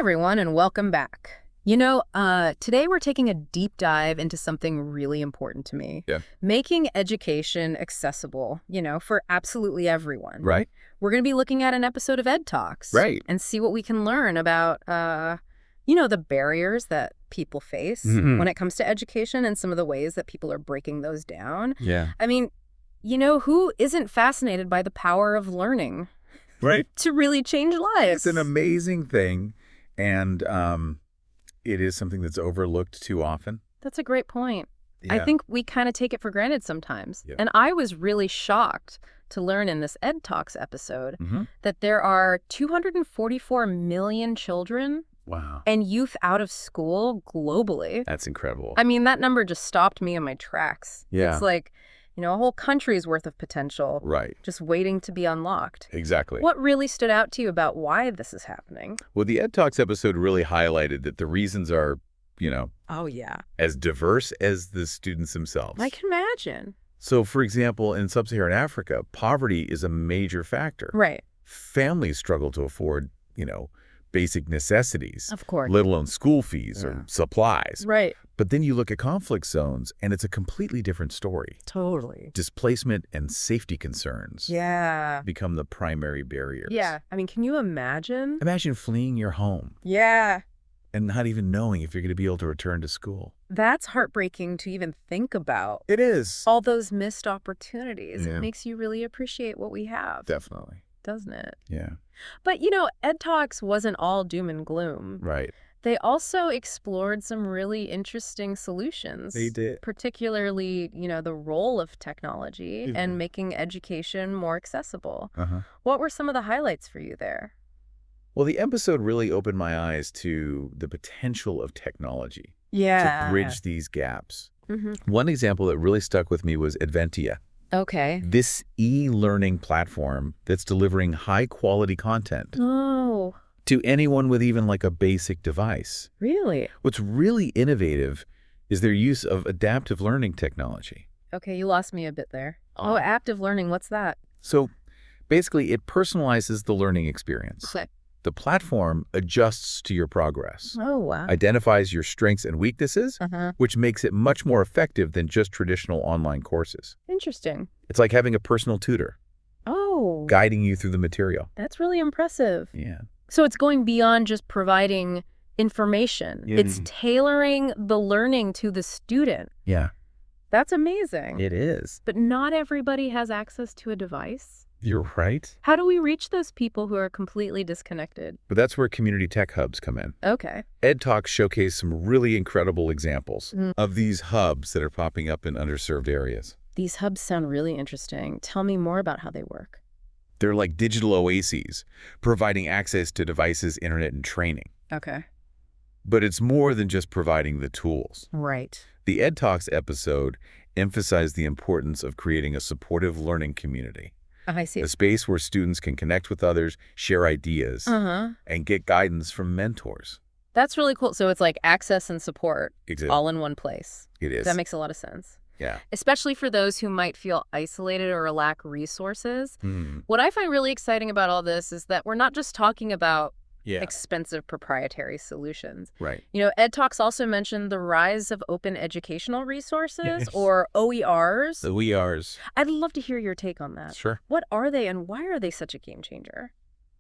everyone, and welcome back. Today we're taking a deep dive into something really important to me. Yeah. Making education accessible, for absolutely everyone. Right. We're going to be looking at an episode of EdTalks. Right. And see what we can learn about, the barriers that people face when it comes to education and some of the ways that people are breaking those down. Yeah. I mean, who isn't fascinated by the power of learning? Right. To really change lives. It's an amazing thing, and it is something that's overlooked too often. That's a great point. Yeah. I think we kind of take it for granted sometimes. Yeah. And I was really shocked to learn in this EdTalks episode that there are 244 million children Wow. and youth out of school globally. That's incredible. I mean, that number just stopped me in my tracks. Yeah. It's like, a whole country's worth of potential Right. just waiting to be unlocked. Exactly. What really stood out to you about why this is happening? Well, the EdTalks episode really highlighted that the reasons are, Oh, yeah. as diverse as the students themselves. I can imagine. So, for example, in sub-Saharan Africa, poverty is a major factor. Right. Families struggle to afford, basic necessities, Of course. let alone school fees or supplies. Right. But then you look at conflict zones, and it's a completely different story. Totally. Displacement and safety concerns become the primary barriers. Yeah. I mean, can you imagine? Imagine fleeing your home Yeah. and not even knowing if you're going to be able to return to school. That's heartbreaking to even think about. It is. All those missed opportunities. Yeah. It makes you really appreciate what we have, Definitely. doesn't it? Yeah. But, EdTalks wasn't all doom and gloom. Right. They also explored some really interesting solutions. They did. Particularly, the role of technology and making education more accessible. What were some of the highlights for you there? Well, the episode really opened my eyes to the potential of technology Yeah. to bridge these gaps. One example that really stuck with me was Edventia. Okay. This e-learning platform that's delivering high-quality content Oh, to anyone with even like a basic device. really? What's really innovative is their use of adaptive learning technology. Okay, you lost me a bit there. Oh, active learning, what's that? So basically, it personalizes the learning experience. Okay. The platform adjusts to your progress, Oh, wow. identifies your strengths and weaknesses, which makes it much more effective than just traditional online courses. Interesting. It's like having a personal tutor Oh, guiding you through the material. that's really impressive. Yeah. So it's going beyond just providing information. Yeah. It's tailoring the learning to the student. Yeah, That's amazing. it is. But not everybody has access to a device. You're right. How do we reach those people who are completely disconnected? But that's where community tech hubs come in. Okay. EdTalks showcase some really incredible examples of these hubs that are popping up in underserved areas. These hubs sound really interesting. Tell me more about how they work. They're like digital oases, providing access to devices, internet, and training. Okay. But it's more than just providing the tools. Right. The EdTalks episode emphasized the importance of creating a supportive learning community, I see. a space where students can connect with others, share ideas, and get guidance from mentors. That's really cool. So it's like access and support Exactly. all in one place. It is. That makes a lot of sense. Yeah. Especially for those who might feel isolated or lack resources. What I find really exciting about all this is that we're not just talking about expensive proprietary solutions. Right. EdTalks also mentioned the rise of open educational resources or OERs. The OERs. I'd love to hear your take on that. Sure. What are they and why are they such a game changer?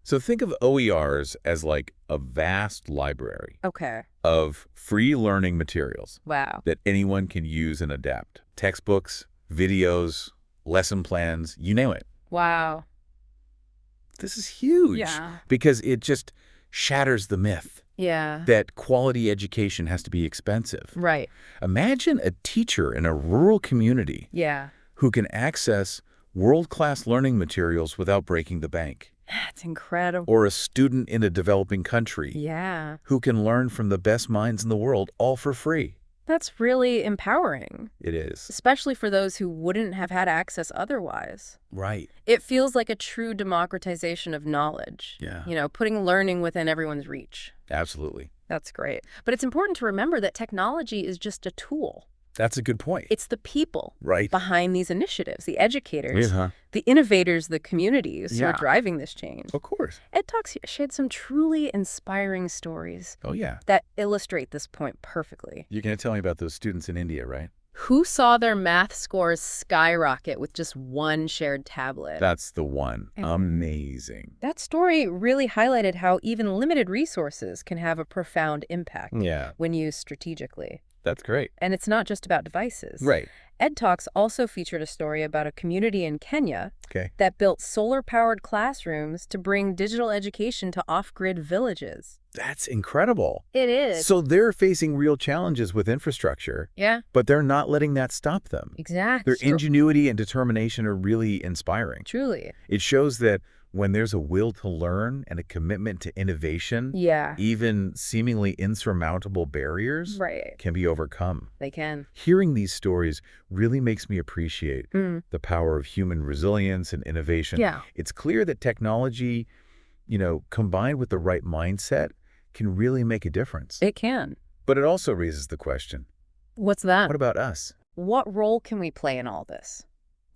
So think of OERs as like a vast library Okay. of free learning materials Wow. that anyone can use and adapt. Textbooks, videos, lesson plans, you name it. Wow. This is huge Yeah. because it just shatters the myth Yeah. that quality education has to be expensive. Right. Imagine a teacher in a rural community Yeah. who can access world-class learning materials without breaking the bank. That's incredible. Or a student in a developing country Yeah. who can learn from the best minds in the world all for free. That's really empowering, It is. especially for those who wouldn't have had access otherwise. Right. It feels like a true democratization of knowledge. Yeah. Putting learning within everyone's reach. Absolutely. That's great. But it's important to remember that technology is just a tool. That's a good point. It's the people right behind these initiatives, the educators, Yeah. the innovators, the communities who are Yeah. driving this change. Of course. EdTalks shared some truly inspiring stories Oh, yeah. that illustrate this point perfectly. You're going to tell me about those students in India, right? Who saw their math scores skyrocket with just one shared tablet? That's the one. Mhm. Amazing. That story really highlighted how even limited resources can have a profound impact Yeah, when used strategically. that's great. And it's not just about devices. Right. EdTalks also featured a story about a community in Kenya Okay. that built solar-powered classrooms to bring digital education to off-grid villages. That's incredible. It is. So they're facing real challenges with infrastructure, Yeah, but they're not letting that stop them. exactly. Their ingenuity and determination are really inspiring. Truly. It shows that when there's a will to learn and a commitment to innovation, Yeah, even seemingly insurmountable barriers right. can be overcome. They can. Hearing these stories really makes me appreciate Mm. the power of human resilience and innovation. Yeah. It's clear that technology, combined with the right mindset, can really make a difference. It can. But it also raises the question, What's that? what about us? What role can we play in all this?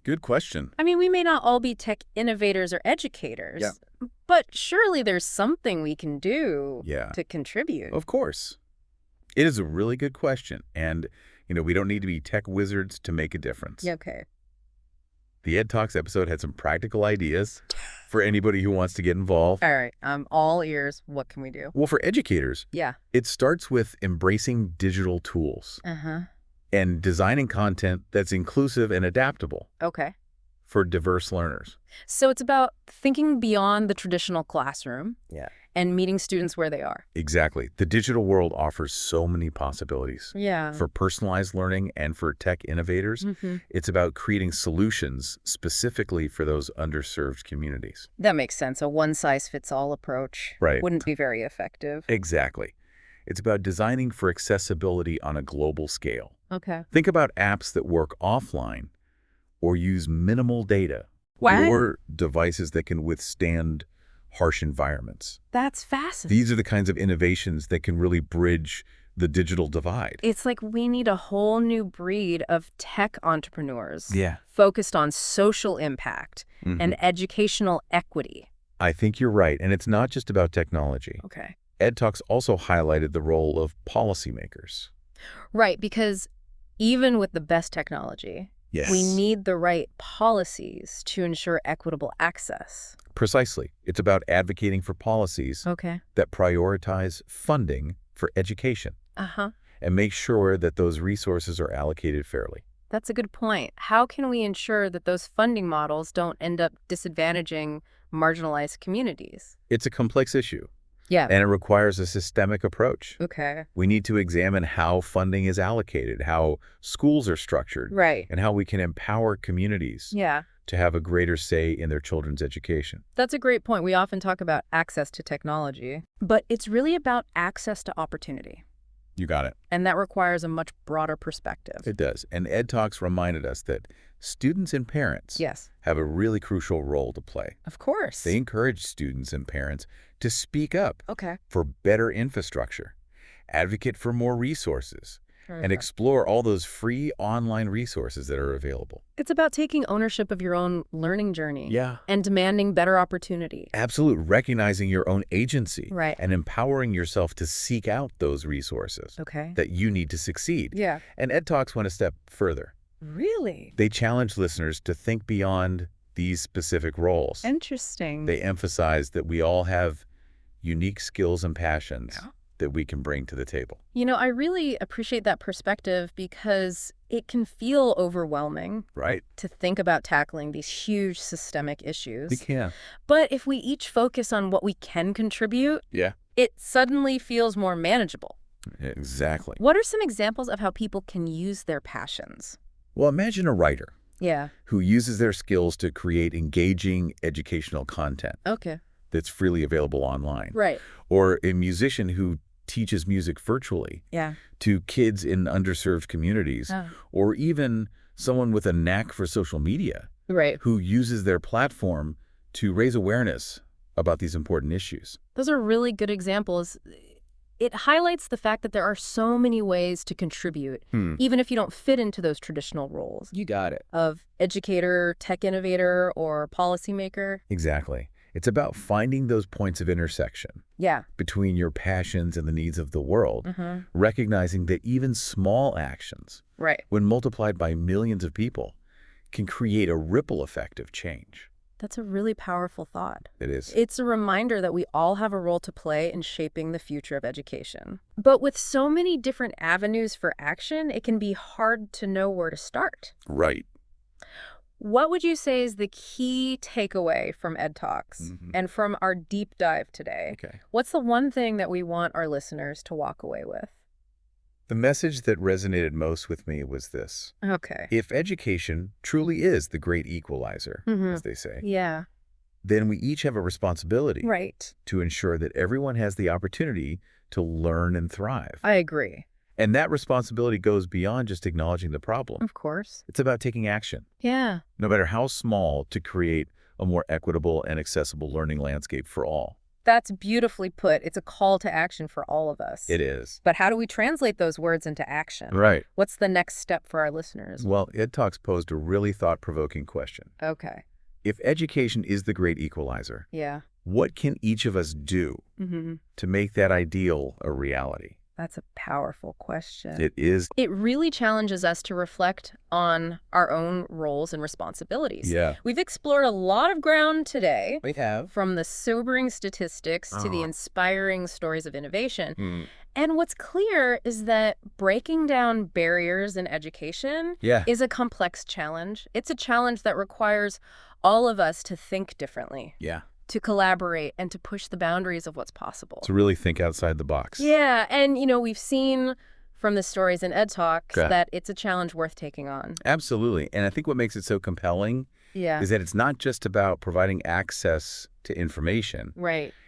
Good question. I mean, we may not all be tech innovators or educators, Yeah. but surely there's something we can do Yeah. to contribute. Of course. It is a really good question. And, we don't need to be tech wizards to make a difference. Yeah, okay. The EdTalks episode had some practical ideas for anybody who wants to get involved. All right. I'm all ears. What can we do? Well, for educators, Yeah. it starts with embracing digital tools Uh-huh. and designing content that's inclusive and adaptable Okay. for diverse learners. So it's about thinking beyond the traditional classroom. Yeah. And meeting students where they are. Exactly. The digital world offers so many possibilities. Yeah. For personalized learning and for tech innovators, it's about creating solutions specifically for those underserved communities. That makes sense. A one-size-fits-all approach Right. wouldn't be very effective. Exactly. It's about designing for accessibility on a global scale. Okay. Think about apps that work offline or use minimal data What? or devices that can withstand harsh environments. That's fascinating. These are the kinds of innovations that can really bridge the digital divide. It's like we need a whole new breed of tech entrepreneurs Yeah. focused on social impact and educational equity. I think you're right, and it's not just about technology. Okay. EdTalks also highlighted the role of policymakers. Right, because even with the best technology, Yes. we need the right policies to ensure equitable access. Precisely. It's about advocating for policies Okay. that prioritize funding for education Uh-huh. and make sure that those resources are allocated fairly. That's a good point. How can we ensure that those funding models don't end up disadvantaging marginalized communities? It's a complex issue, Yeah. and it requires a systemic approach. Okay. We need to examine how funding is allocated, how schools are structured, Right. and how we can empower communities Yeah. to have a greater say in their children's education. That's a great point. We often talk about access to technology, but it's really about access to opportunity. You got it. And that requires a much broader perspective. It does. And EdTalks reminded us that students and parents Yes. have a really crucial role to play. Of course. They encourage students and parents to speak up Okay. for better infrastructure, advocate for more resources, and Perfect. explore all those free online resources that are available. It's about taking ownership of your own learning journey. Yeah. And demanding better opportunity. Absolute. Recognizing your own agency. Right. And empowering yourself to seek out those resources Okay. that you need to succeed. Yeah. And EdTalks went a step further. Really? They challenge listeners to think beyond these specific roles. Interesting. They emphasize that we all have unique skills and passions that we can bring to the table. You know, I really appreciate that perspective because it can feel overwhelming Right? to think about tackling these huge systemic issues. We can. But if we each focus on what we can contribute, Yeah. it suddenly feels more manageable. Exactly. What are some examples of how people can use their passions? Well, imagine a writer Yeah. who uses their skills to create engaging educational content Okay. that's freely available online. Right. Or a musician who teaches music virtually Yeah. to kids in underserved communities. Oh. Or even someone with a knack for social media Right. who uses their platform to raise awareness about these important issues. Those are really good examples. it highlights the fact that there are so many ways to contribute, even if you don't fit into those traditional roles. You got it. Of educator, tech innovator, or policymaker. Exactly. It's about finding those points of intersection between your passions and the needs of the world, recognizing that even small actions, when multiplied by millions of people, can create a ripple effect of change. That's a really powerful thought. It is. It's a reminder that we all have a role to play in shaping the future of education. But with so many different avenues for action, it can be hard to know where to start. Right. What would you say is the key takeaway from EdTalks and from our deep dive today? What's the one thing that we want our listeners to walk away with? The message that resonated most with me was this. If education truly is the great equalizer, as they say, then we each have a responsibility to ensure that everyone has the opportunity to learn and thrive. I agree. And that responsibility goes beyond just acknowledging the problem. Of course. It's about taking action. No matter how small, to create a more equitable and accessible learning landscape for all. That's beautifully put. It's a call to action for all of us. It is. But how do we translate those words into action? What's the next step for our listeners? Well, EdTalks posed a really thought-provoking question. If education is the great equalizer, what can each of us do to make that ideal a reality? That's a powerful question. It is. It really challenges us to reflect on our own roles and responsibilities. We've explored a lot of ground today. We have. From the sobering statistics to the inspiring stories of innovation. And what's clear is that breaking down barriers in education is a complex challenge. It's a challenge that requires all of us to think differently. To collaborate and to push the boundaries of what's possible. To really think outside the box. And, we've seen from the stories in EdTalks that it's a challenge worth taking on. Absolutely. And I think what makes it so compelling is that it's not just about providing access to information.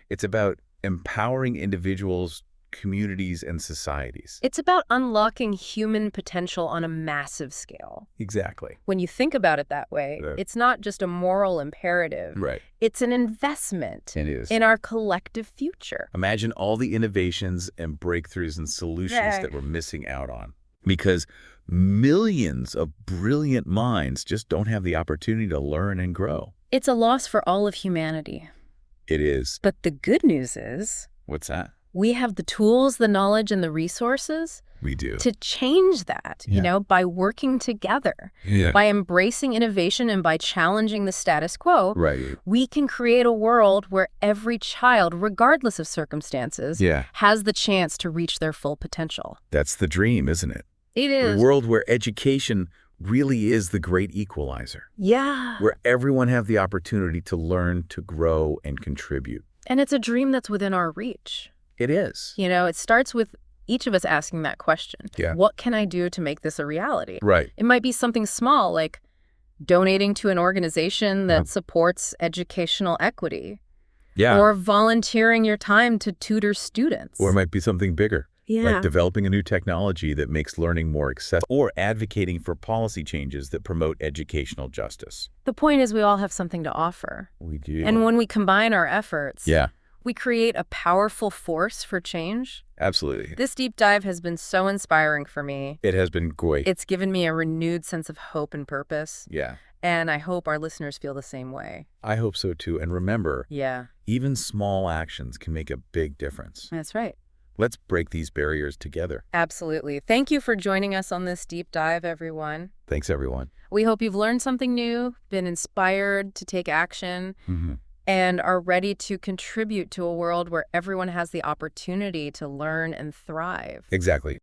It's about empowering individuals, communities, and societies. It's about unlocking human potential on a massive scale. Exactly. When you think about it that way, it's not just a moral imperative. It's an investment in our collective future. Imagine all the innovations and breakthroughs and solutions that we're missing out on. Because millions of brilliant minds just don't have the opportunity to learn and grow. It's a loss for all of humanity. It is. But the good news is... What's that? We have the tools, the knowledge, and the resources we do to change that, by working together, by embracing innovation and by challenging the status quo. We can create a world where every child, regardless of circumstances, has the chance to reach their full potential. That's the dream, isn't it? It is. A world where education really is the great equalizer. Where everyone has the opportunity to learn, to grow, and contribute. And it's a dream that's within our reach. It is. It starts with each of us asking that question. What can I do to make this a reality? It might be something small, like donating to an organization that supports educational equity. Or volunteering your time to tutor students. Or it might be something bigger. Like developing a new technology that makes learning more accessible. Or advocating for policy changes that promote educational justice. The point is we all have something to offer. We do. And when we combine our efforts... we create a powerful force for change. Absolutely. This deep dive has been so inspiring for me. It has been great. It's given me a renewed sense of hope and purpose. And I hope our listeners feel the same way. I hope so too. And remember, even small actions can make a big difference. That's right. Let's break these barriers together. Absolutely. Thank you for joining us on this deep dive, everyone. Thanks, everyone. We hope you've learned something new, been inspired to take action. And are ready to contribute to a world where everyone has the opportunity to learn and thrive. Exactly.